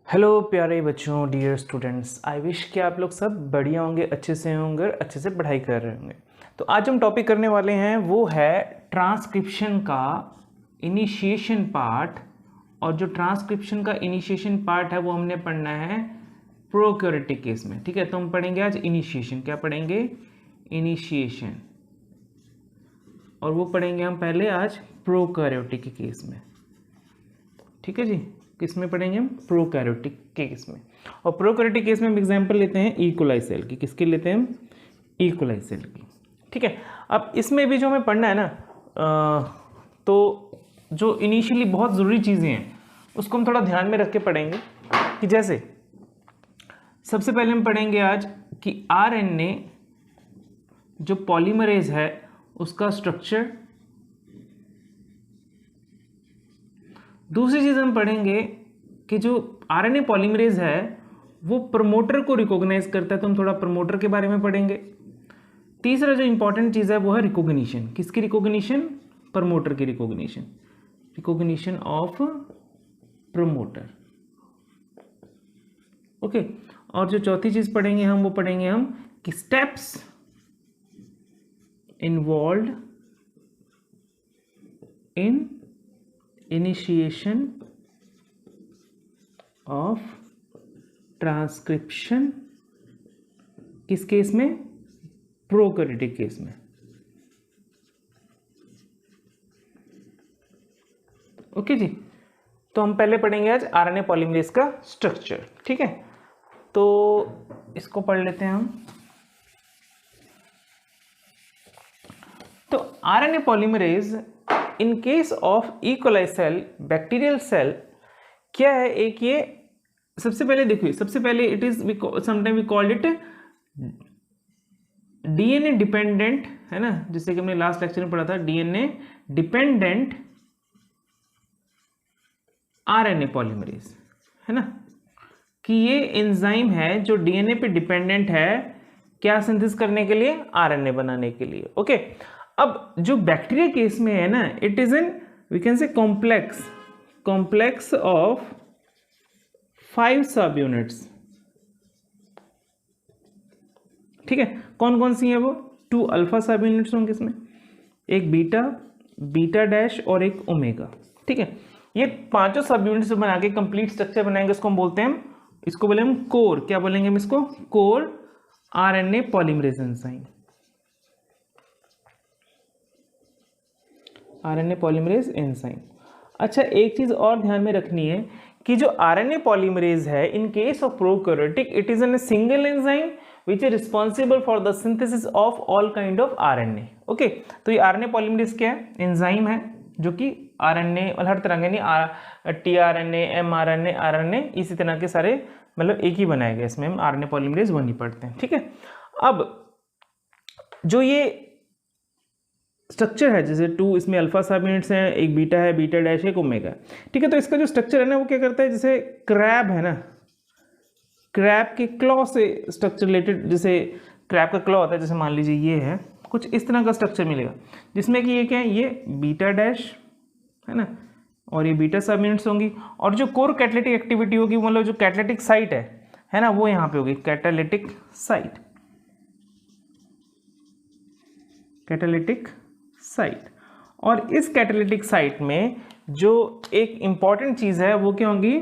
Hello प्यारे बच्चों, dear students, I wish कि आप लोग सब बढ़िया होंगे, अच्छे से होंगे, अच्छे से पढ़ाई कर रहे होंगे। तो आज हम टॉपिक करने वाले हैं वो है ट्रांसक्रिप्शन का इनिशिएशन पार्ट। और जो ट्रांसक्रिप्शन का इनिशिएशन पार्ट है वो हमने पढ़ना है प्रोकैरियोटिक केस में। ठीक है, तो हम पढ़ेंगे आज इनिशिएशन। क्या पढ़ेंगे? इनिशिएशन। और वो पढ़ेंगे हम पहले आज प्रोकैरियोटिक के केस में। ठीक है जी, किस में पढ़ेंगे हम? प्रोकैरियोटिक केस में। और प्रोकैरियोटिक केस में हम एग्जांपल लेते हैं इकोलाई सेल की। किसकी लेते हैं हम? इकोलाई सेल की। ठीक है, अब इसमें भी जो हमें पढ़ना है ना, तो जो इनिशियली बहुत ज़रूरी चीज़ें हैं उसको हम थोड़ा ध्यान में रख के पढ़ेंगे। कि जैसे सबसे पहले हम पढ़ेंगे आज कि आरएनए जो पॉलीमरेज है उसका स्ट्रक्चर। दूसरी चीज़ हम पढ़ेंगे कि जो आरएनए पॉलीमरेज है वो प्रमोटर को रिकॉग्नाइज करता है, तो हम थोड़ा प्रमोटर के बारे में पढ़ेंगे। तीसरा जो इंपॉर्टेंट चीज़ है वो है रिकॉग्निशन। किसकी रिकॉग्निशन? प्रमोटर की recognition. Recognition of promoter. Okay. और जो चौथी चीज़ पढ़ेंगे हम वो पढ़ेंगे हम कि steps involved in initiation of transcription. किस केस में? प्रोकैरियोटिक केस में। ओके जी, तो हम पहले पढ़ेंगे आज आरएनए पॉलीमरेज का स्ट्रक्चर। ठीक है, तो इसको पढ़ लेते हैं हम। तो RNA polymerase in case of E coli cell, bacterial cell क्या है? एक ये सबसे पहले देखिए, सबसे पहले it is sometime we called it DNA dependent, है ना, जैसे कि हमने लास्ट लेक्चर में पढ़ा था, डीएनए डिपेंडेंट आरएनए पॉलीमरेज, है ना, कि ये एंजाइम है जो डीएनए पे डिपेंडेंट है क्या सिंथेसिस करने के लिए? आरएनए बनाने के लिए। ओके। अब जो बैक्टीरिया केस में है ना, it is an we can say complex of 5 सब यूनिट्स। ठीक है, कौन कौन सी है वो? 2 अल्फा सब यूनिट्स होंगे इसमें, एक बीटा, बीटा डैश और एक ओमेगा। ठीक है, ये पांचों सब यूनिट्स बना के कंप्लीट स्ट्रक्चर बनाएंगे। इसको हम बोलते हैं, इसको बोले हम कोर। क्या बोलेंगे हम इसको? Core RNA polymerase enzyme. RNA polymerase enzyme. अच्छा, एक चीज और ध्यान में रखनी है कि जो आरएनए पॉलीमरेज है इन case of prokaryotic, it is N single enzyme which is responsible for the synthesis of all kind of RNA. Okay, तो ये आरएनए पॉलीमरेज क्या है? एंजाइम है जो कि आरएनए और हर तरह के नहीं, टीआरएनए, एमआरएनए, आरएनए, इसी तरह के सारे मतलब एक ही बनाए गए। इसमें हम आरएनए पॉलीमरेज 1 ही पढ़ते हैं। ठीक है, अब जो ये स्ट्रक्चर है, जैसे 2 इसमें अल्फा सब यूनिट्स हैं, एक बीटा है, बीटा डैश, एक ओमेगा। ठीक है, तो इसका जो स्ट्रक्चर है ना वो क्या करता है? जैसे क्रैब है ना, क्रैब के क्लॉ से स्ट्रक्चर रिलेटेड, जैसे क्रैब का क्लॉ होता है, जैसे मान लीजिए ये है, कुछ इस तरह का स्ट्रक्चर मिलेगा जिसमें कि ये क्या है? ये बीटा डैश है ना, और ये बीटा सब यूनिट्स होंगी। और जो कोर कैटालिटिक एक्टिविटी होगी, मतलब जो कैटालिटिक साइट है ना, वो यहाँ पे होगी, कैटालिटिक साइट। Catalytic site. और इस कैटालिटिक साइट में जो एक इंपॉर्टेंट चीज़ है वो क्या होगी?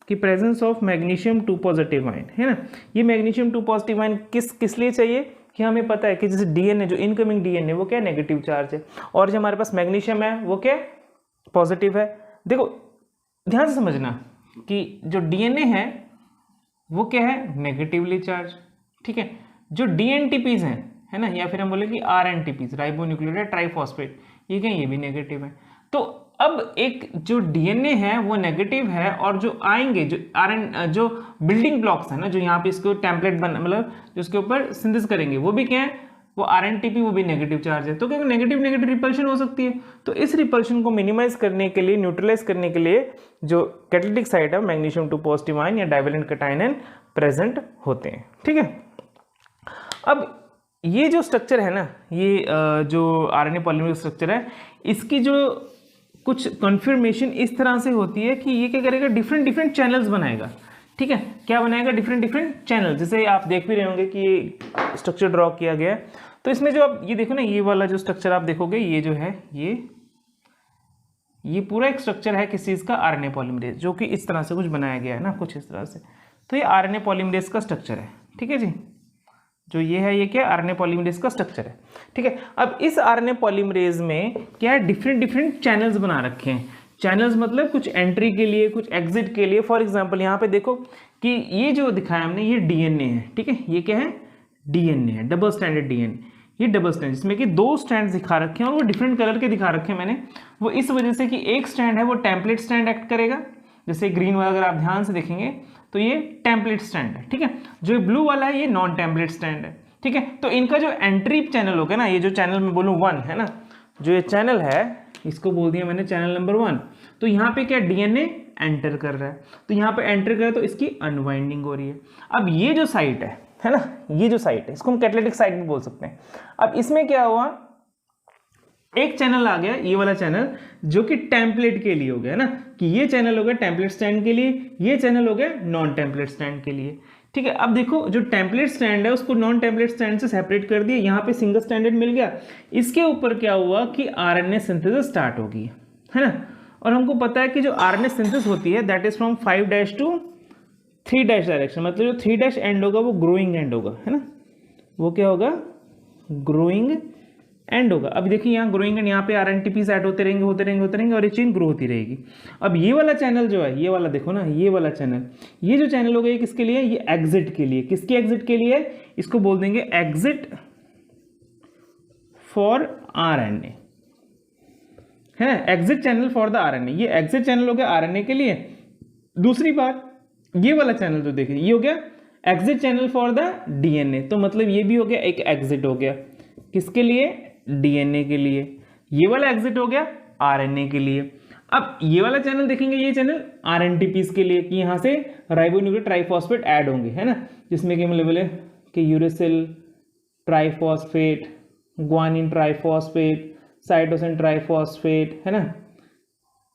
कि presence of magnesium 2 positive ion, है ना। ये मैग्नीशियम 2 पॉजिटिव आयन किस लिए चाहिए? कि हमें पता है कि जैसे डीएनए, जो इनकमिंग डीएनए वो क्या है? नेगेटिव चार्ज है, और जो हमारे पास मैग्नीशियम है वो क्या है? पॉजिटिव है। देखो ध्यान से समझना कि जो डीएनए है वो क्या है? Negatively charge. ठीक है, जो डीएनटीपीज हैं, है ना, या फिर हम बोले कि आरएनटीपीज, राइबोन्यूक्लियोटाइड ट्राइफॉस्फेट, ये क्या? ये भी नेगेटिव है। तो अब एक जो डीएनए है वो नेगेटिव है, और जो आएंगे जो जो बिल्डिंग ब्लॉक्स है ना, जो यहाँ पे इसको टेम्पलेट बना, मतलब जो इसके ऊपर सिंथेसिस करेंगे, वो भी क्या है? वो आरएनटीपी, वो भी नेगेटिव चार्ज है। तो क्या नेगेटिव नेगेटिव रिपल्शन हो सकती है। तो इस रिपल्शन को मिनिमाइज करने के लिए, न्यूट्रलाइज करने के लिए जो कैटालिटिक साइट है, मैग्नीशियम 2 पॉजिटिव आयन या डाइवेलेंट कैटायन आयन प्रेजेंट होते हैं। ठीक है, अब ये जो स्ट्रक्चर है ना, ये जो आरएनए पॉलीमरेज स्ट्रक्चर है, इसकी जो कुछ कन्फर्मेशन इस तरह से होती है कि ये क्या करेगा? डिफरेंट डिफरेंट चैनल्स बनाएगा। ठीक है, क्या बनाएगा, डिफरेंट डिफरेंट चैनल। जैसे आप देख भी रहे होंगे कि ये स्ट्रक्चर ड्रॉ किया गया है, तो इसमें जो आप ये देखो ना, ये वाला जो स्ट्रक्चर आप देखोगे, ये जो है ये पूरा एक स्ट्रक्चर है किस चीज़ का, आरएनए पॉलीमरेज, जो कि इस तरह से कुछ बनाया गया है ना, कुछ इस तरह से। तो ये आरएनए पॉलीमरेज का स्ट्रक्चर है, ठीक है जी, जो ये है ये क्या, आरएनए पॉलीमरेज का स्ट्रक्चर है, ठीक है। अब इस आरएनए पॉलीमरेज में क्या है, डिफरेंट डिफरेंट चैनल्स बना रखे हैं। चैनल्स मतलब कुछ एंट्री के लिए, कुछ एग्जिट के लिए। फॉर एग्जांपल यहाँ पे देखो कि ये जो दिखाया हमने, ये डीएनए है, ठीक है, ये क्या है, डीएनए है, डबल स्टैंडर्ड डीएनए। ये डबल स्टैंड, जिसमें कि 2 स्टैंड दिखा रखे हैं और वो डिफरेंट कलर के दिखा रखे हैं मैंने, वो इस वजह से कि एक स्टैंड है वो टेम्पलेट स्टैंड एक्ट करेगा, जैसे ग्रीन वाला अगर आप ध्यान से देखेंगे तो ये टेम्पलेट स्टैंड है, ठीक है। जो ब्लू वाला है ये नॉन टेम्पलेट स्टैंड है, ठीक है। तो इनका जो एंट्री चैनल होगा ना, ये जो चैनल मैं बोलूँ 1 है ना, जो ये चैनल है इसको बोल दिया मैंने चैनल नंबर 1। तो यहाँ पे क्या, डीएनए एंटर कर रहा है, तो यहाँ पे एंटर कर रहा है तो इसकी अनवाइंडिंग हो रही है। अब ये जो साइट है ना, ये जो साइट है इसको हम कैटालिटिक साइट भी बोल सकते हैं। अब इसमें क्या हुआ, एक चैनल आ गया, ये वाला चैनल, जो कि टेम्पलेट के लिए हो गया ना, कि ये चैनल हो गया टेम्पलेट स्टैंड के लिए, ये चैनल हो गया नॉन टेम्पलेट स्टैंड के लिए, ठीक है। अब देखो जो टेम्पलेट स्टैंड है उसको नॉन टेम्पलेट स्टैंड से सेपरेट कर दिया, यहाँ पे सिंगल स्टैंडर्ड मिल गया। इसके ऊपर क्या हुआ कि आरएनए सिंथेसिस स्टार्ट होगी, है ना। और हमको पता है कि जो आरएनए सिंथेसिस होती है that is from 5' to 3' direction, मतलब जो 3' एंड होगा वो ग्रोइंग एंड होगा, है ना, वो क्या होगा, ग्रोइंग एंड होगा। अब देखिए यहाँ ग्रोइंग एंड, यहाँ पे आरएनटीपीस ऐड होते रहेंगे होते रहेंगे होते रहेंगे और ये चेन ग्रो होती रहेगी। अब ये वाला चैनल जो है, ये वाला देखो ना, ये वाला चैनल, ये जो चैनल होगा ये किसके लिए, ये एग्जिट के लिए। किसके एग्जिट के लिए, इसको बोल देंगे एग्जिट फॉर आरएनए, है, exit channel for the RNA. ये एग्जिट चैनल हो गया आरएनए के लिए। दूसरी बात, ये वाला चैनल जो देखिए ये हो गया exit channel for the DNA, तो मतलब ये भी हो गया एक एग्जिट हो गया, किसके लिए, डीएनए के लिए। ये वाला एग्जिट हो गया आरएनए के लिए। अब ये वाला चैनल देखेंगे, ये चैनल आरएनटीपीस के लिए, कि यहाँ से राइबोन्यूक्लिक ट्राइफॉस्फेट ऐड होंगे, है ना, जिसमें कि मतलब बोले कि uracil triphosphate, guanine triphosphate, cytosine triphosphate, है ना,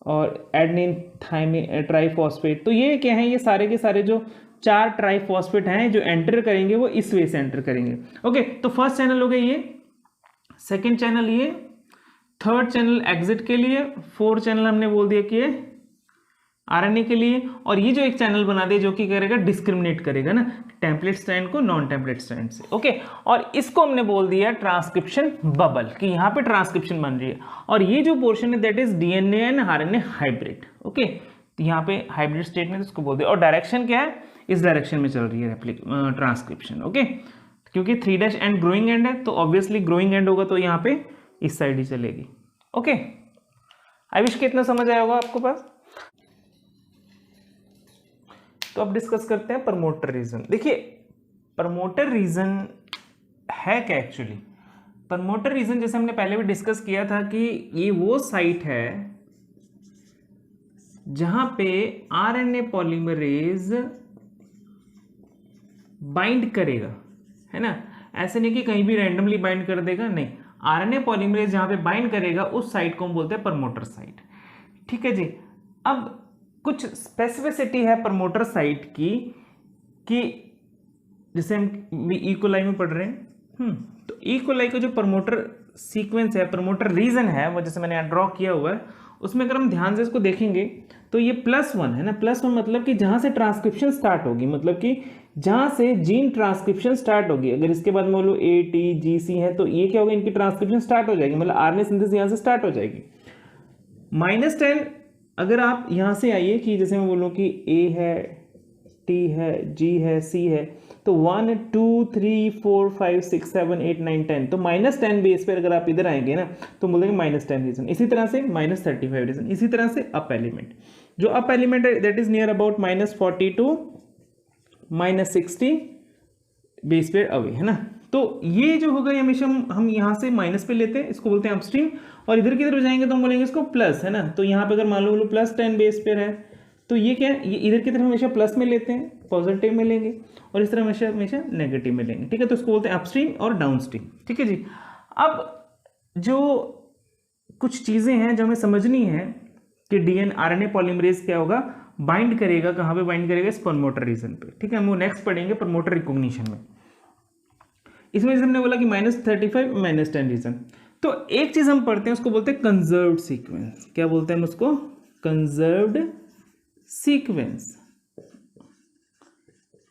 और एडेनिन थाइमिन ट्राइफॉस्फेट। तो ये क्या है, ये सारे के सारे जो 4 ट्राइफॉस्फेट हैं जो एंटर करेंगे वो इस वे से एंटर करेंगे। ओके, तो फर्स्ट चैनल हो गया ये, सेकंड चैनल ये, थर्ड चैनल एग्जिट के लिए, फोर्थ चैनल हमने बोल दिया कि आरएनए के लिए, और ये जो एक चैनल बना दिया जो कि करेगा डिस्क्रिमिनेट करेगा ना टेम्पलेट स्टैंड को नॉन टेम्पलेट स्टैंड से। ओके, और इसको हमने बोल दिया ट्रांसक्रिप्शन बबल, कि यहाँ पे ट्रांसक्रिप्शन बन रही है, और ये जो पोर्शन है that is DNA and RNA hybrid. Okay, तो यहाँ पे हाइब्रिड स्टेट में इसको बोल दिया, और डायरेक्शन क्या है, इस डायरेक्शन में चल रही है ट्रांसक्रिप्शन। ओके, क्योंकि 3' एंड ग्रोइंग एंड है तो ऑब्वियसली ग्रोइंग एंड होगा तो यहाँ पे इस साइड ही चलेगी। ओके, आई विश कितना समझ आया होगा आपको पास। तो अब डिस्कस करते हैं प्रमोटर रीजन। देखिए प्रमोटर रीजन है क्या एक्चुअली, प्रमोटर रीजन जैसे हमने पहले भी डिस्कस किया था कि ये वो साइट है जहां पे आरएनए पॉलीमरेज बाइंड करेगा, है ना, ऐसे नहीं कि कहीं भी रैंडमली बाइंड कर देगा, नहीं, आरएनए पॉलीमरेज जहां पे बाइंड करेगा उस साइट को हम बोलते हैं प्रमोटर साइट। ठीक है जी। अब कुछ स्पेसिफिसिटी है प्रमोटर साइट की कि जैसे हम ई कोलाई में पढ़ रहे हैं, तो ई कोलाई का जो प्रमोटर सीक्वेंस है, प्रमोटर रीजन है, वो जैसे मैंने यहाँ ड्रॉ किया हुआ है, उसमें अगर हम ध्यान से इसको देखेंगे तो ये +1 है ना, +1 मतलब कि जहां से ट्रांसक्रिप्शन स्टार्ट होगी, मतलब कि जहां से जीन ट्रांसक्रिप्शन स्टार्ट होगी, अगर इसके बाद मान लो ATGC है तो ये क्या होगा, इनकी ट्रांसक्रिप्शन स्टार्ट हो जाएगी, मतलब आरएनए सिंथेसिस यहां से स्टार्ट हो जाएगी। -10 अगर आप यहां से आइए कि जैसे मैं बोलूँ कि A है, T है, G है, C है, तो 1 2 3 4 5 6 7 8 9 10, तो -10 बेस पर अगर आप इधर आएंगे ना तो बोलेंगे -10 रीजन। इसी तरह से -35 रीजन, इसी तरह से अप एलिमेंट, जो अप एलिमेंट है that is near about -40 to -60 base pair away, है ना। तो ये जो होगा ये हमेशा हम यहाँ से माइनस पे लेते हैं, इसको बोलते हैं अपस्ट्रीम, और इधर की तरफ जाएंगे तो हम बोलेंगे इसको प्लस, है ना। तो यहाँ पे अगर मान लो +10 बेस पेयर है तो ये क्या है, ये इधर की तरफ हमेशा प्लस में लेते हैं, पॉजिटिव में लेंगे, और इस तरह हमेशा नेगेटिव में लेंगे। ठीक है, तो इसको बोलते हैं अपस्ट्रीम और डाउनस्ट्रीम। ठीक है जी। अब जो कुछ चीज़ें हैं जो हमें समझनी है कि आरएनए पॉलीमरेज क्या होगा, बाइंड करेगा, कहाँ पे बाइंड करेगा, इस प्रमोटर रीजन पे। ठीक है, हम वो नेक्स्ट पढ़ेंगे प्रमोटर रिकॉग्निशन में। इसमें जैसे हमने बोला कि -35 -10 रीजन। तो एक चीज हम पढ़ते हैं उसको बोलते हैं कंजर्व्ड सीक्वेंस। क्या बोलते हैं हम उसको? Conserved sequence.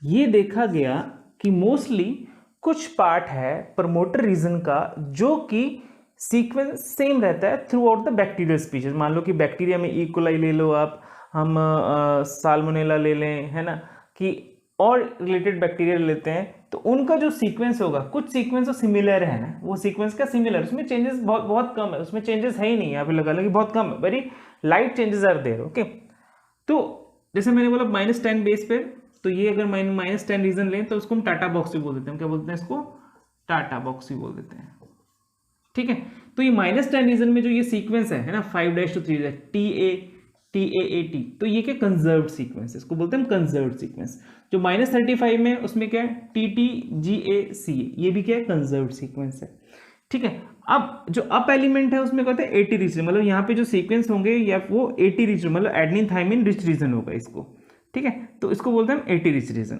ये देखा गया कि मोस्टली कुछ पार्ट है प्रमोटर रीजन का जो कि सीक्वेंस सेम रहता है through out the bacterial species. मान लो कि बैक्टीरिया में इकोलाई ले लो आप, हम साल्मोनेला ले लें, है ना, कि और रिलेटेड बैक्टीरिया लेते हैं, तो उनका जो सीक्वेंस होगा, कुछ सीक्वेंस तो सिमिलर है ना, वो सीक्वेंस का सिमिलर, उसमें चेंजेस बहुत बहुत कम है, उसमें चेंजेस है ही नहीं, यहाँ पे लगा लो कि बहुत कम है, very light changes are there. Okay, तो जैसे मैंने बोला -10 बेस पे, तो ये अगर -10 रीजन लें तो उसको हम टाटा बॉक्स भी बोल देते हैं। क्या बोलते हैं इसको? टाटा बॉक्स भी बोल देते हैं। ठीक है, तो ये -10 रीजन में जो ये सीक्वेंस है ना, 5' to 3' TAAT, तो ये क्या कंजर्व्ड सीक्वेंस है, इसको बोलते हैं हम कंजर्व्ड सीक्वेंस। जो -35 में उसमें क्या है, TTGACA, ये भी क्या है, कंजर्व्ड सीक्वेंस है। ठीक है, अब जो अप एलिमेंट है उसमें कहते हैं 80 रिच, मतलब यहाँ पे जो सीक्वेंस होंगे या वो 80 रिच, मतलब एडेनिन थाइमिन रिच रीजन होगा इसको। ठीक है, तो इसको बोलते हैं हम 80 रिच रीजन।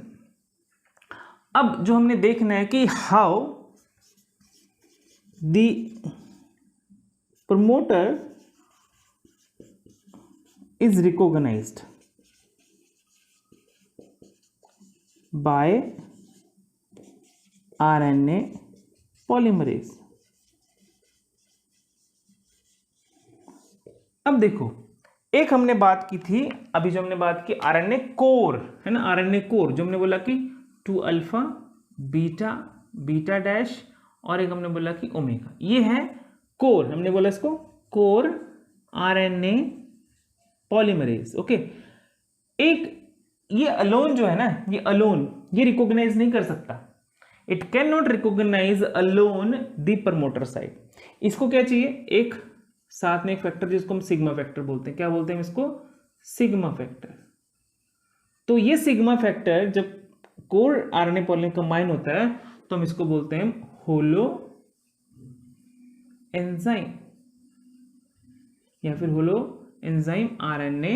अब जो हमने देखना है कि how the promoter is recognized by RNA polymerase। अब देखो, एक हमने बात की थी अभी, जो हमने बात की आरएनए कोर, है ना, आरएनए कोर, जो हमने बोला कि 2 अल्फा बीटा बीटा डैश और एक हमने बोला कि ओमेगा, ये है कोर, हमने बोला इसको कोर आरएनए पॉलीमरेज। ओके, एक ये अलोन जो है ना, ये अलोन ये रिकॉग्नाइज नहीं कर सकता, it can not recognise alone the promoter site. इसको क्या चाहिए, एक साथ में एक फैक्टर जिसको हम सिग्मा फैक्टर बोलते हैं। क्या बोलते हैं इसको? Sigma factor. तो ये सिग्मा फैक्टर जब कोर आरएनए पॉलीमरेज कंबाइन होता है तो हम इसको बोलते हैं होलो एंजाइम या फिर holo enzyme RNA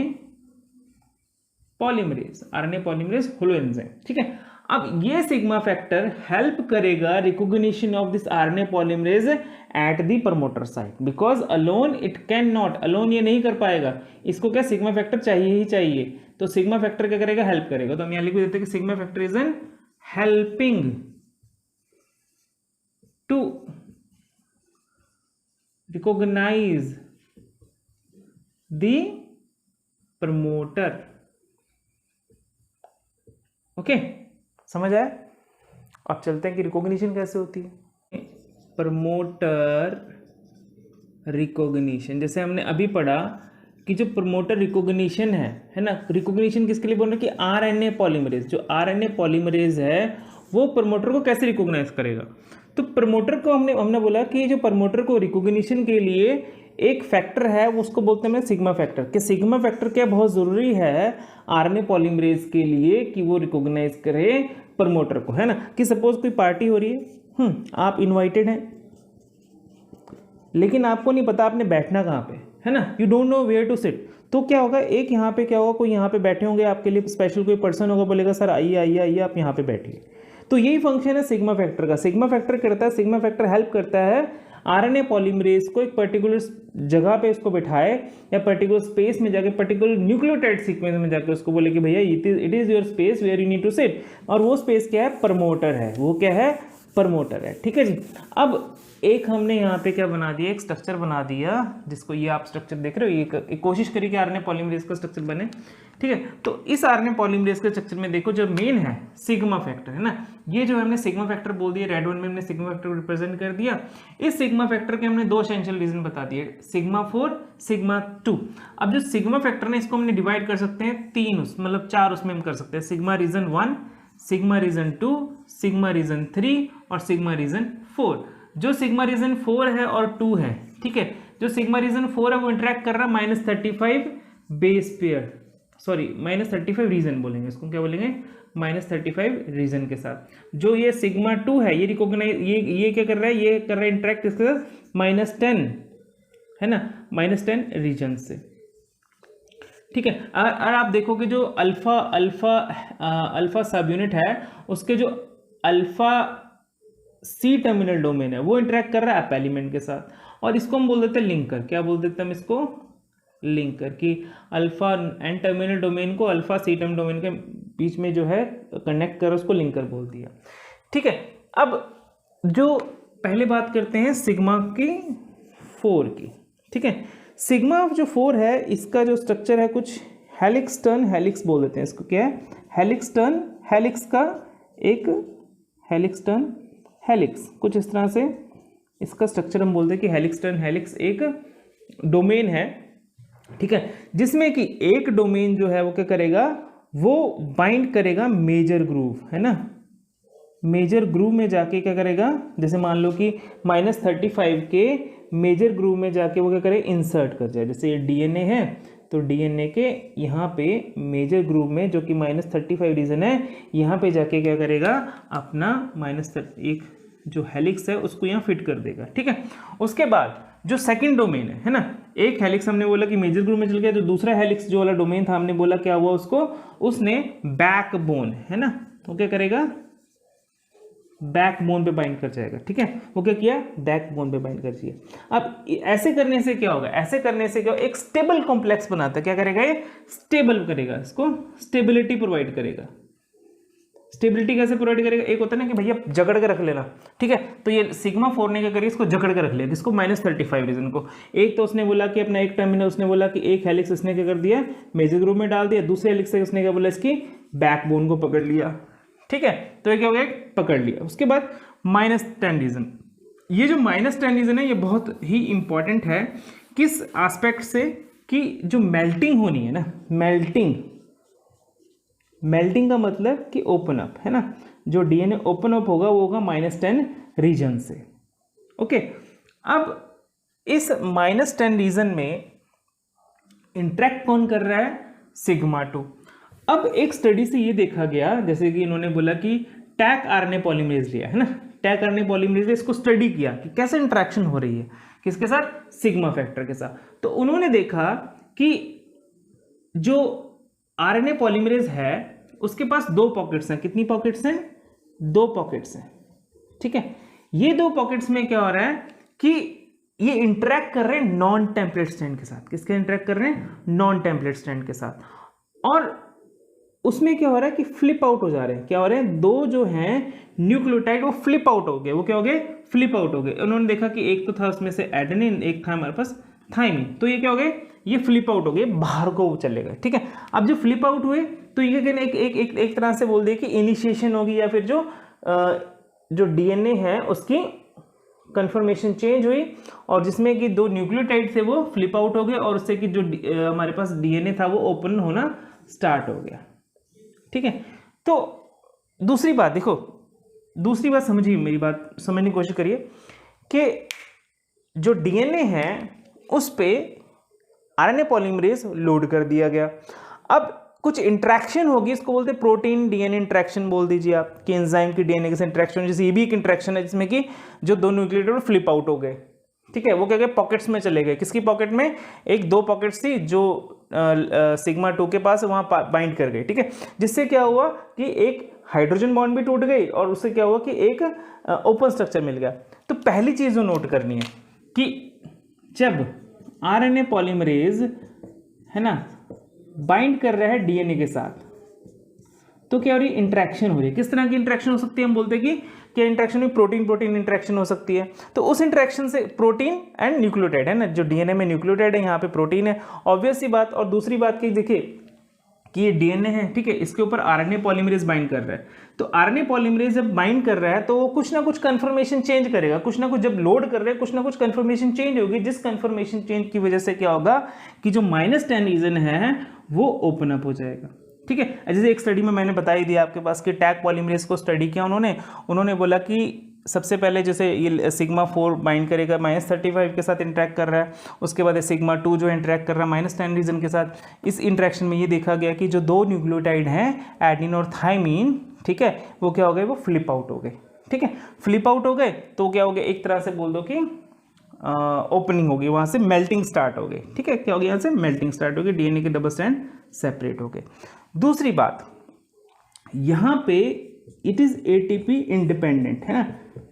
polymerase, RNA polymerase holo enzyme. ठीक है, अब ये सिग्मा फैक्टर हेल्प करेगा recognition of this RNA polymerase at the promoter site, because alone it can not, alone ये नहीं कर पाएगा, इसको क्या सिग्मा फैक्टर चाहिए ही चाहिए। तो सिग्मा फैक्टर क्या करेगा, हेल्प करेगा। तो हम यहां लिख देते हैं कि sigma factor is an helping to recognise the promoter. Okay, समझ आया? अब चलते हैं कि रिकॉग्निशन कैसे होती है। प्रमोटर रिकॉग्निशन, जैसे हमने अभी पढ़ा कि जो प्रमोटर रिकॉग्निशन है ना, रिकॉग्निशन किसके लिए बोल रहे हैं कि आरएनए पॉलीमरेज, जो आरएनए पॉलीमरेज है वो प्रमोटर को कैसे रिकॉग्नाइज करेगा। तो प्रमोटर को हमने बोला कि जो प्रमोटर को रिकॉग्निशन के लिए एक फैक्टर है उसको बोलते हैं सिग्मा फैक्टर। कि सिग्मा फैक्टर क्या बहुत ज़रूरी है आरएनए पॉलीमरेज के लिए कि वो रिकॉग्नाइज करे प्रमोटर को, है ना। कि सपोज कोई पार्टी हो रही है, आप इनवाइटेड हैं लेकिन आपको नहीं पता आपने बैठना कहाँ पे, है ना, you don't know where to sit. तो क्या होगा, एक यहाँ पे क्या होगा, कोई यहाँ पे बैठे होंगे, आपके लिए स्पेशल कोई पर्सन होगा, बोलेगा सर आइए आइए आइए आप यहाँ पे बैठिए। तो यही फंक्शन है सिग्मा फैक्टर का। सिग्मा फैक्टर करता है, सिग्मा फैक्टर हेल्प करता है आरएनए पॉलीमरेज को एक पर्टिकुलर जगह पे उसको बिठाए या पर्टिकुलर स्पेस में जाके, पर्टिकुलर न्यूक्लियोटाइड सीक्वेंस में जाके उसको बोले कि भैया it is your space where you need to sit, और वो स्पेस क्या है, प्रमोटर है, वो क्या है, प्रमोटर है। ठीक है जी। अब एक हमने यहाँ पे क्या बना दिया, एक स्ट्रक्चर बना दिया, जिसको ये आप स्ट्रक्चर देख रहे हो, ये एक कोशिश करिए कि आरएनए पॉलीमरेज का स्ट्रक्चर बने। ठीक है, तो इस आरएनए पॉलीमरेज के स्ट्रक्चर में देखो जो मेन है सिग्मा फैक्टर, है ना, ये जो हमने सिग्मा फैक्टर बोल दिया, रेड वन में हमने सिग्मा फैक्टर को रिप्रेजेंट कर दिया। इस सिग्मा फैक्टर के हमने दो एसेंशियल रीजन बता दिए, सिग्मा 4 सिग्मा 2। अब जो सिग्मा फैक्टर है इसको हमने डिवाइड कर सकते हैं तीन, मतलब चार उसमें हम कर सकते हैं, sigma region 1, sigma region 2, sigma region 3 और सिग्मा रीजन 4। जो सिग्मा रीजन 4 है और 2 है, ठीक है, जो सिग्मा रीजन 4 है वो इंटरेक्ट कर रहा है -35 बेस पेयर, सॉरी -35 रीजन बोलेंगे इसको, क्या बोलेंगे, -35 रीजन के साथ। जो ये सिग्मा 2 है ये रिकॉग्नाइज, ये क्या कर रहा है, ये कर रहा है इंटरेक्ट इसके साथ -10, है ना, -10 रीजन से। ठीक है। और आप देखो कि जो अल्फा अल्फा अल्फा सब यूनिट है उसके जो अल्फा सी टर्मिनल डोमेन है वो इंटरेक्ट कर रहा है अप एलिमेंट के साथ, और इसको हम बोल देते हैं लिंकर। क्या बोल देते हैं हम इसको? लिंकर। कि अल्फा एन टर्मिनल डोमेन को अल्फा सी टर्म डोमेन के बीच में जो है कनेक्ट कर उसको लिंकर बोल दिया। ठीक है। अब जो पहले बात करते हैं सिग्मा की 4 की। ठीक है। सिग्मा जो 4 है इसका जो स्ट्रक्चर है कुछ हेलिक्स टर्न हेलिक्स बोल देते हैं इसको। क्या है? हेलिक्स टर्न हेलिक्स का एक हेलिक्स टर्न हेलिक्स, कुछ इस तरह से इसका स्ट्रक्चर हम बोलते हैं कि हेलिक्स टर्न हेलिक्स एक डोमेन है। ठीक है। जिसमें कि एक डोमेन जो है वो क्या करेगा, वो बाइंड करेगा मेजर ग्रूव, है ना। मेजर ग्रूव में जाके क्या करेगा, जैसे मान लो कि -35 के मेजर ग्रूव में जाके वो क्या करे, इंसर्ट कर जाए। जैसे ये डीएनए है तो डीएनए के यहाँ पे मेजर ग्रूव में जो कि -35 रीजन है, यहाँ पे जाके क्या करेगा, अपना -1 जो हेलिक्स है उसको यहाँ फिट कर देगा। ठीक है। उसके बाद जो सेकंड डोमेन है ना, एक हेलिक्स हमने बोला कि मेजर ग्रूव में चल गया, तो दूसरा हेलिक्स जो वाला डोमेन था हमने बोला क्या हुआ उसको, उसने बैकबोन, है ना, वो क्या करेगा, बैकबोन पे बाइंड कर जाएगा। ठीक है। वो क्या किया, बैकबोन पे बाइंड कर दिया। अब ऐसे करने से क्या होगा, ऐसे करने से क्या, एक स्टेबल कॉम्प्लेक्स बनाता है। क्या करेगा ये, स्टेबल करेगा, इसको स्टेबिलिटी प्रोवाइड करेगा। स्टेबिलिटी कैसे प्रोवाइड करेगा, एक होता है ना कि भैया जकड़ के रख लेना। ठीक है। तो ये सिग्मा 4 ने क्या करिए, इसको जकड़ के रख लिया, किसको, -35 रीजन को। एक तो उसने बोला कि अपना एक टर्मिनल उसने बोला कि एक हेलिक्स इसने क्या कर दिया, मेजर ग्रूव में डाल दिया, दूसरे हेलिक्स से उसने क्या बोला, इसकी बैकबोन को पकड़ लिया। ठीक है। तो ये क्या हो गया, पकड़ लिया। उसके बाद -10 रीजन। ये जो -10 रीजन है ये बहुत ही इंपॉर्टेंट है। किस एस्पेक्ट से, कि जो मेल्टिंग होनी है ना, मेल्टिंग का मतलब कि ओपन अप, है ना, जो डीएनए ओपन अप होगा वो होगा -10 रीजन से। ओके। अब इस -10 रीजन में इंटरेक्ट कौन कर रहा है, सिग्मा 2। अब एक स्टडी से ये देखा गया, जैसे कि इन्होंने बोला कि टैक आरएनए पॉलीमरेज लिया, है ना, टैक आरएनए पॉलीमरेज इसको स्टडी किया कि कैसे इंटरेक्शन हो रही है, किसके साथ, सिग्मा फैक्टर के साथ। तो उन्होंने देखा कि जो आरएनए पॉलीमरेज है उसके पास 2 पॉकेट्स हैं। कितनी पॉकेट्स हैं, 2 पॉकेट्स हैं। ठीक है। ये 2 पॉकेट्स में क्या हो रहा है कि ये इंटरेक्ट कर रहे हैं नॉन टेम्पलेट स्ट्रैंड के साथ। किसके इंटरेक्ट कर रहे हैं, नॉन टेम्पलेट स्ट्रैंड के साथ। और उसमें क्या हो रहा है कि फ्लिप आउट हो जा रहे हैं। क्या हो रहे हैं, 2 जो हैं न्यूक्लियोटाइड वो फ्लिप आउट हो गए। वो क्या हो गए, फ्लिप आउट हो गए। उन्होंने देखा कि एक तो था उसमें से एडेनिन, एक था हमारे पास थाइमिन। तो ये क्या हो गए, ये फ्लिप आउट हो गए, बाहर को चले गए। ठीक है। अब जो फ्लिप आउट हुए तो ये एक तरह से बोल दिए कि इनिशिएशन होगी, या फिर जो डीएनए है उसकी कन्फर्मेशन चेंज हुई, और जिसमें कि 2 न्यूक्लियोटाइड थे वो फ्लिप आउट हो गए, और उससे कि जो हमारे पास डीएनए था वो ओपन होना स्टार्ट हो गया। ठीक है। तो दूसरी बात देखो, दूसरी बात समझिए, मेरी बात समझने की कोशिश करिए कि जो डीएनए है उस पे आरएनए पॉलीमरेज लोड कर दिया गया। अब कुछ इंटरेक्शन होगी, इसको बोलते हैं प्रोटीन डीएनए इंटरेक्शन बोल दीजिए आप, कि एंजाइम की डीएनए के साथ इंटरेक्शन। जैसे ये भी एक इंटरेक्शन है जिसमें कि जो 2 न्यूक्लियोटाइड फ्लिप आउट हो गए। ठीक है। वो क्या गए, पॉकेट्स में चले गए। किसकी पॉकेट में, एक 2 पॉकेट्स थी जो सिग्मा 2 के पास वहां बाइंड कर गई। ठीक है। जिससे क्या हुआ कि एक हाइड्रोजन बॉन्ड भी टूट गई, और उससे क्या हुआ कि एक ओपन स्ट्रक्चर मिल गया। तो पहली चीज जो नोट करनी है कि जब आरएनए पॉलीमरेज, है ना, बाइंड कर रहा है डीएनए के साथ, तो क्या हो रही है, इंटरेक्शन हो रही है। किस तरह की इंटरेक्शन हो सकती है, हम बोलते हैं कि क्या इंटरेक्शन में प्रोटीन प्रोटीन इंटरेक्शन हो सकती है। तो उस इंटरेक्शन से प्रोटीन एंड न्यूक्लियोटाइड, है ना, जो डीएनए में न्यूक्लियोटाइड है, यहाँ पे प्रोटीन है, ऑब्वियस सी बात। और दूसरी बात की देखिए कि ये डीएनए है, ठीक है, इसके ऊपर आरएनए पॉलीमरेज बाइंड कर रहा है। तो आरएनए पॉलीमरेज जब बाइंड कर रहा है तो वो कुछ ना कुछ कन्फर्मेशन चेंज करेगा, कुछ ना कुछ जब लोड कर रहे हैं कुछ ना कुछ कन्फर्मेशन चेंज होगी, जिस कन्फर्मेशन चेंज की वजह से क्या होगा कि जो -10 रीजन है वो ओपन अप हो जाएगा। ठीक है। जैसे एक स्टडी में मैंने बता ही दिया आपके पास कि टैग पॉलीमरेज को स्टडी किया उन्होंने बोला कि सबसे पहले जैसे ये सिग्मा 4 बाइंड करेगा, -35 के साथ इंटरेक्ट कर रहा है। उसके बाद सिग्मा 2 जो इंटरेक्ट कर रहा है -10 रीजन के साथ। इस इंटरेक्शन में ये देखा गया कि जो 2 न्यूक्लियोटाइड हैं एडेनिन और थाइमिन, ठीक है, वो क्या हो गए, वो फ्लिप आउट हो गए। ठीक है। फ्लिप आउट हो गए तो क्या हो गया, एक तरह से बोल दो कि ओपनिंग होगी, वहाँ से मेल्टिंग स्टार्ट हो गई। ठीक है, क्या हो गया, यहाँ से मेल्टिंग स्टार्ट हो गई, डीएनए के डबल स्ट्रैंड सेपरेट हो गए। दूसरी बात, यहाँ पे इट इज़ एटीपी इंडिपेंडेंट है ना,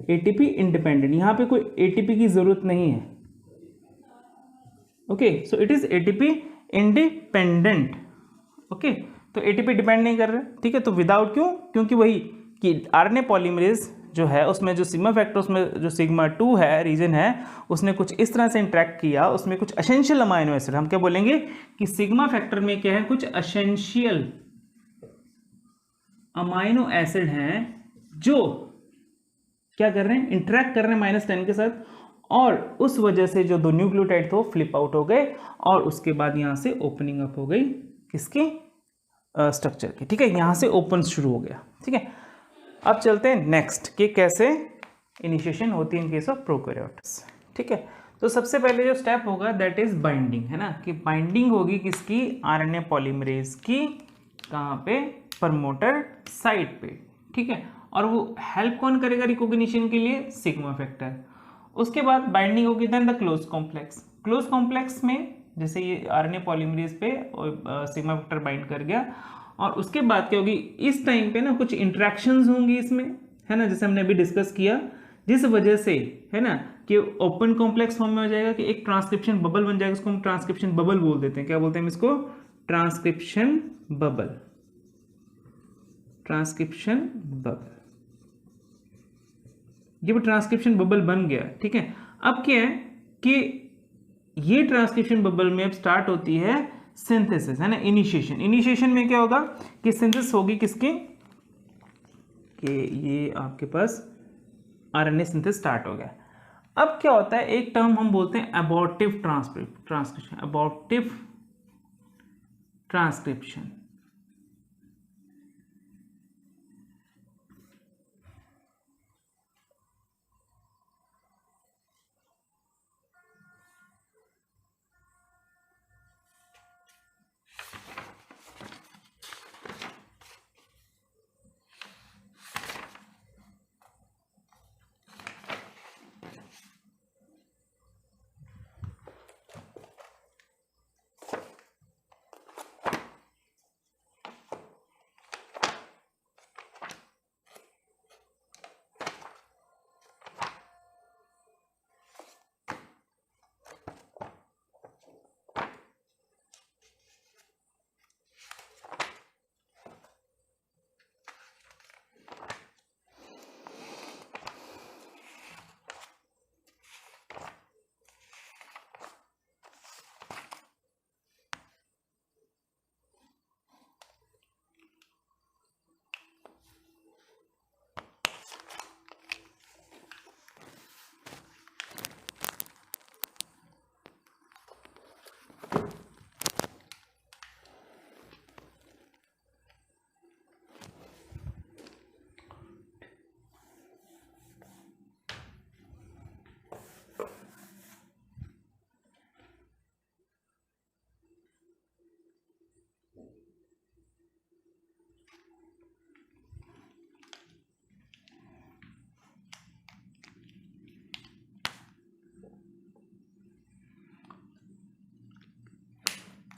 एटीपी इंडिपेंडेंट, यहाँ पे कोई एटीपी की ज़रूरत नहीं है। Okay, so it is ATP independent. Okay, तो एटीपी डिपेंड नहीं कर रहा। ठीक है, तो विदाउट क्यों, क्योंकि वही कि आरएनए पॉलीमरेज जो है उसमें जो सिग्मा फैक्टर, उसमें जो सिग्मा 2 है रीजन है, उसने कुछ इस तरह से इंटरेक्ट किया, उसमें कुछ एसेंशियल अमाइनो एसिड, हम क्या बोलेंगे कि सिग्मा फैक्टर में क्या है, कुछ एसेंशियल अमाइनो एसिड हैं जो क्या कर रहे हैं, इंटरेक्ट कर रहे हैं -10 के साथ, और उस वजह से जो दो न्यूक्लियोटाइड थे वो फ्लिप आउट हो गए, और उसके बाद यहां से ओपनिंग अप हो गई किसकी, स्ट्रक्चर की। ठीक है, यहां से ओपन शुरू हो गया। ठीक है, अब चलते हैं नेक्स्ट कि कैसे इनिशिएशन होती है इन केस ऑफ प्रोकैरियोट्स। ठीक है, तो सबसे पहले जो स्टेप होगा दैट इज बाइंडिंग, है ना, कि बाइंडिंग होगी किसकी, आरएनए पॉलीमरेज की, कहाँ पे, प्रमोटर साइट पे। ठीक है, और वो हेल्प कौन करेगा रिकॉग्निशन के लिए, सिग्मा फैक्टर। उसके बाद बाइंडिंग होगी then the close complex. Close complex में जैसे ये आरएनए पॉलीमरेज पे सिग्मा फैक्टर बाइंड कर गया, और उसके बाद क्या होगी, इस टाइम पे ना कुछ इंटरेक्शंस होंगी इसमें, है ना, जैसे हमने अभी डिस्कस किया, जिस वजह से, है ना, कि ओपन कॉम्प्लेक्स फॉर्म में हो जाएगा, कि एक ट्रांसक्रिप्शन बबल बन जाएगा, उसको हम ट्रांसक्रिप्शन बबल बोल देते हैं। क्या बोलते हैं हम इसको, ट्रांसक्रिप्शन बबल, ट्रांसक्रिप्शन बबल। ये वो ट्रांसक्रिप्शन बबल बन गया। ठीक है, अब क्या है कि ये ट्रांसक्रिप्शन बबल में अब स्टार्ट होती है सिंथेसिस, है ना, इनिशिएशन। इनिशिएशन में क्या होगा कि सिंथेसिस होगी किसकी, कि ये आपके पास आरएनए सिंथेसिस स्टार्ट हो गया। अब क्या होता है, एक टर्म हम बोलते हैं अबॉर्टिव ट्रांसक्रिप्शन, अबॉर्टिव ट्रांसक्रिप्शन।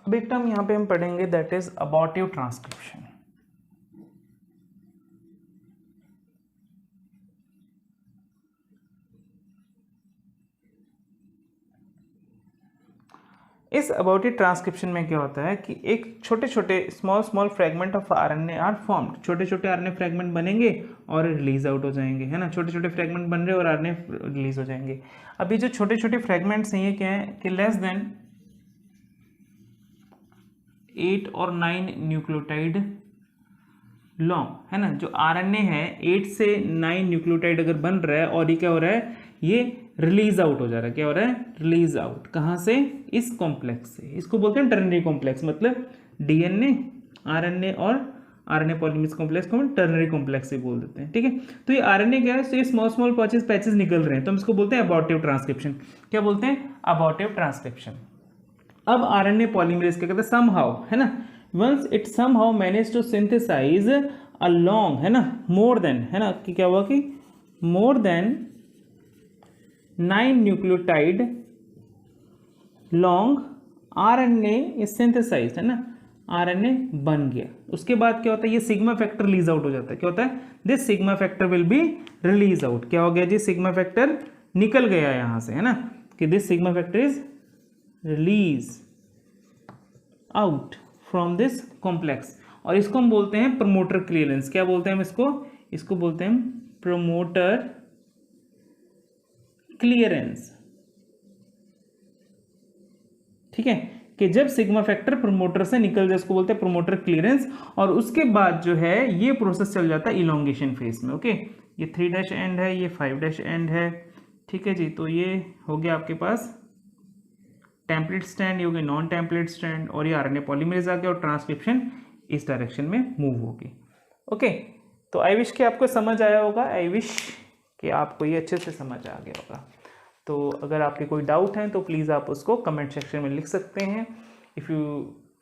अब एक टर्म यहाँ पे हम पढ़ेंगे दैट इज अबॉर्टिव ट्रांसक्रिप्शन। इस अबॉर्टिव ट्रांसक्रिप्शन में क्या होता है कि एक छोटे छोटे small fragment of RNA are formed, छोटे छोटे आरएनए फ्रेगमेंट बनेंगे और रिलीज आउट हो जाएंगे, है ना, छोटे छोटे फ्रेगमेंट बन रहे और आरएनए रिलीज हो जाएंगे। अभी जो छोटे छोटे फ्रेगमेंट्स हैं ये क्या है कि लेस देन 8 और 9 न्यूक्लियोटाइड लॉन्ग, है ना, जो आरएनए है 8 से 9 न्यूक्लियोटाइड अगर बन रहा है और ये क्या हो रहा है, ये रिलीज आउट हो जा रहा है। क्या हो रहा है, रिलीज आउट, कहाँ से, इस कॉम्प्लेक्स से। इसको बोलते हैं टर्नरी कॉम्प्लेक्स, मतलब डीएनए, आरएनए और आरएनए पॉलीमरेज कॉम्प्लेक्स को हम टर्नरी कॉम्प्लेक्स से बोल देते हैं। ठीक है, तो ये आरएनए क्या है, तो ये स्मॉल पैचेस निकल रहे हैं, तो हम इसको बोलते हैं अबॉर्टिव ट्रांसक्रिप्शन। क्या बोलते हैं, अबॉर्टिव ट्रांसक्रिप्शन। अब आरएनए पॉलीमरेज क्या कहते हैं, समहाउ, है ना, once it somehow manage to synthesise a long, है ना, मोर देन, है ना, कि क्या हुआ कि more than 9 nucleotide long RNA is synthesised, है ना, आरएनए बन गया। उसके बाद क्या होता है, ये सिग्मा फैक्टर रिलीज आउट हो जाता है। क्या होता है, this sigma factor will be release out. क्या हो गया जी, सिग्मा फैक्टर निकल गया यहाँ से, है ना, कि this sigma factor is release out from this complex. और इसको हम बोलते हैं प्रमोटर क्लियरेंस। क्या बोलते हैं हम इसको बोलते हैं प्रमोटर क्लियरेंस। ठीक है, कि जब सिग्मा फैक्टर प्रमोटर से निकल जाए उसको बोलते हैं प्रमोटर क्लियरेंस। और उसके बाद जो है ये प्रोसेस चल जाता है इलोंगेशन फेज में। ओके, ये 3' एंड है, ये 5' एंड है। ठीक है जी, तो ये हो गया आपके पास टेम्पलेट स्टैंड, ये हो गया नॉन टेम्पलेट स्टैंड, और ये आरएनए पॉलीमरेज आ गया और ट्रांसक्रिप्शन इस डायरेक्शन में मूव होगी। ओके, तो आई विश कि आपको समझ आया होगा, आई विश कि आपको ये अच्छे से समझ आ गया होगा। तो अगर आपके कोई डाउट हैं तो प्लीज़ आप उसको कमेंट सेक्शन में लिख सकते हैं। If you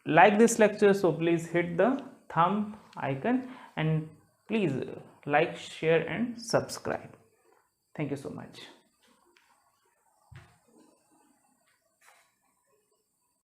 like this lecture so please hit the thumb icon and please like, share and subscribe. Thank you so much.